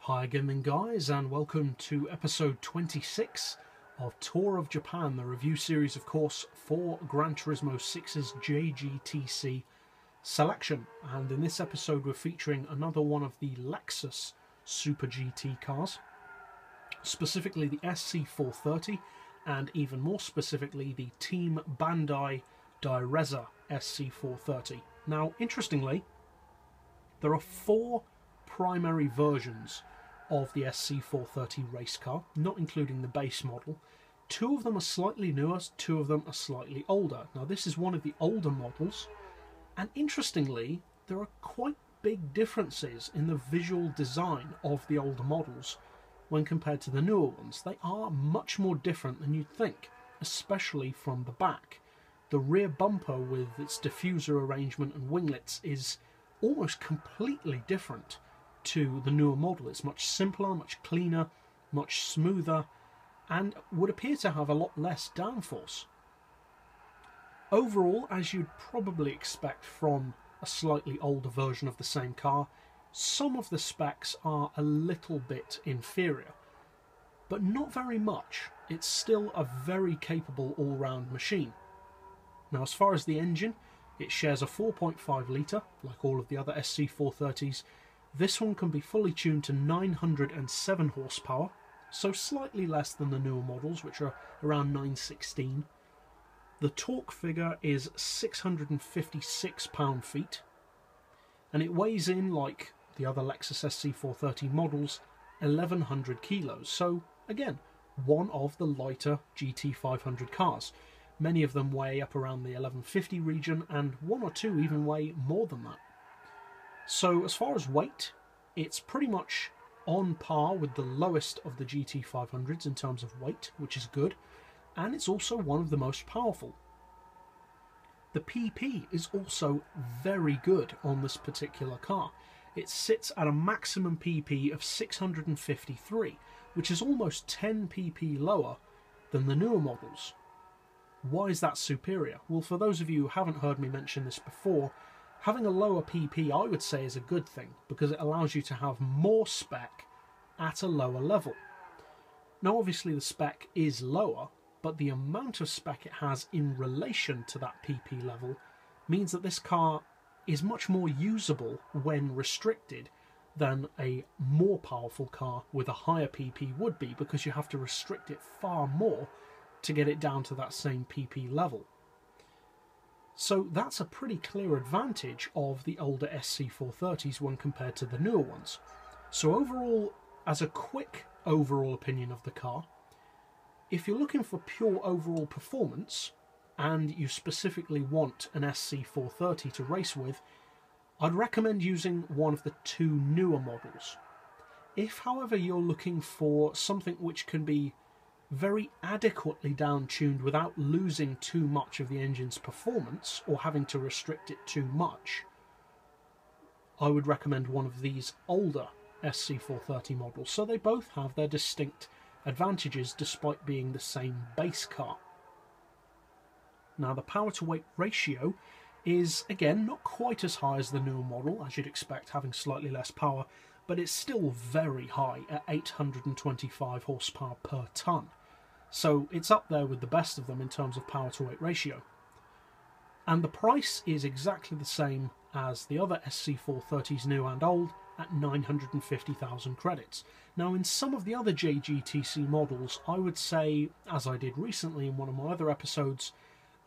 Hi again then guys, and welcome to episode 26 of Tour of Japan, the review series of course for Gran Turismo 6's JGTC selection. And in this episode we're featuring another one of the Lexus Super GT cars, specifically the SC430 and even more specifically the Team Bandai Daireza SC430. Now interestingly, there are four primary versions of the SC430 race car, not including the base model. Two of them are slightly newer, two of them are slightly older. Now this is one of the older models, and interestingly there are quite big differences in the visual design of the older models when compared to the newer ones. They are much more different than you'd think, especially from the back. The rear bumper with its diffuser arrangement and winglets is almost completely different to the newer model. It's much simpler, much cleaner, much smoother, and would appear to have a lot less downforce. Overall, as you'd probably expect from a slightly older version of the same car, some of the specs are a little bit inferior, but not very much. It's still a very capable all-round machine. Now, as far as the engine, it shares a 4.5 litre, like all of the other SC430s. This one can be fully tuned to 907 horsepower, so slightly less than the newer models, which are around 916. The torque figure is 656 pound-feet, and it weighs in, like the other Lexus SC430 models, 1100 kilos. So again, one of the lighter GT500 cars. Many of them weigh up around the 1150 region, and one or two even weigh more than that. So as far as weight, it's pretty much on par with the lowest of the GT500s in terms of weight, which is good, and it's also one of the most powerful. The PP is also very good on this particular car. It sits at a maximum PP of 653, which is almost 10 PP lower than the newer models. Why is that superior? Well, for those of you who haven't heard me mention this before, having a lower PP I would say is a good thing, because it allows you to have more spec at a lower level. Now obviously the spec is lower, but the amount of spec it has in relation to that PP level means that this car is much more usable when restricted than a more powerful car with a higher PP would be, because you have to restrict it far more to get it down to that same PP level. So that's a pretty clear advantage of the older SC430s when compared to the newer ones. So overall, as a quick overall opinion of the car, if you're looking for pure overall performance, and you specifically want an SC430 to race with, I'd recommend using one of the two newer models. If, however, you're looking for something which can be very adequately down-tuned without losing too much of the engine's performance or having to restrict it too much, I would recommend one of these older SC430 models. So they both have their distinct advantages despite being the same base car. Now the power to weight ratio is again not quite as high as the newer model, as you'd expect, having slightly less power, but it's still very high at 825 horsepower per tonne. So it's up there with the best of them in terms of power to weight ratio. And the price is exactly the same as the other SC430s new and old, at 950,000 credits. Now in some of the other JGTC models, I would say, as I did recently in one of my other episodes,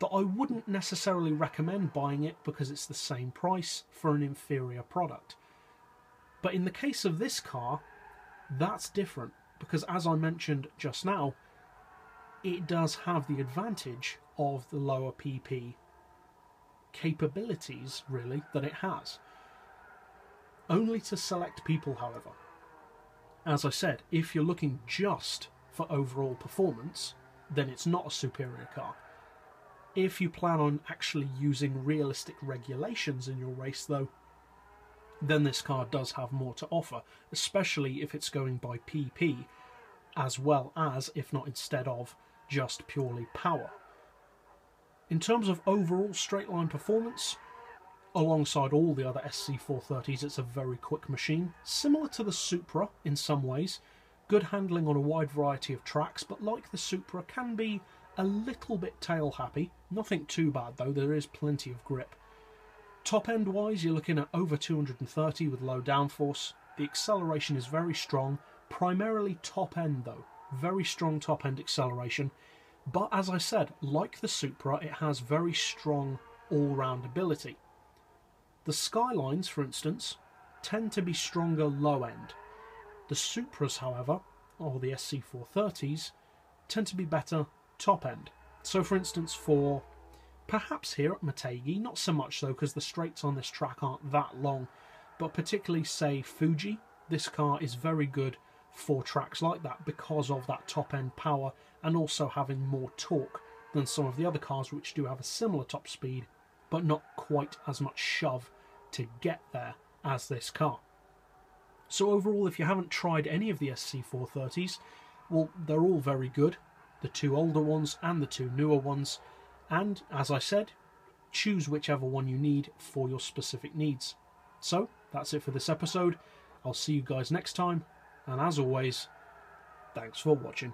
that I wouldn't necessarily recommend buying it because it's the same price for an inferior product. But in the case of this car, that's different, because as I mentioned just now, it does have the advantage of the lower PP capabilities, really, that it has. Only to select people, however. As I said, if you're looking just for overall performance, then it's not a superior car. If you plan on actually using realistic regulations in your race, though, then this car does have more to offer, especially if it's going by PP, as well as, if not instead of, just purely power. In terms of overall straight line performance, Alongside all the other SC430s, it's a very quick machine, similar to the Supra in some ways. Good handling on a wide variety of tracks, but like the Supra, can be a little bit tail happy. Nothing too bad though, there is plenty of grip. Top end wise, you're looking at over 230 with low downforce. The acceleration is very strong, primarily top end though. Very strong top end acceleration. But as I said, like the Supra, it has very strong all-round ability. The Skylines, for instance, tend to be stronger low end. The Supras, however, or the SC430s, tend to be better top end. So for instance, for perhaps here at Motegi, not so much though, because the straights on this track aren't that long, but particularly say Fuji, this car is very good for tracks like that because of that top end power and also having more torque than some of the other cars which do have a similar top speed but not quite as much shove to get there as this car. So overall, if you haven't tried any of the SC430s, well, they're all very good, the two older ones and the two newer ones, and as I said, choose whichever one you need for your specific needs. So that's it for this episode. I'll see you guys next time, and as always, thanks for watching.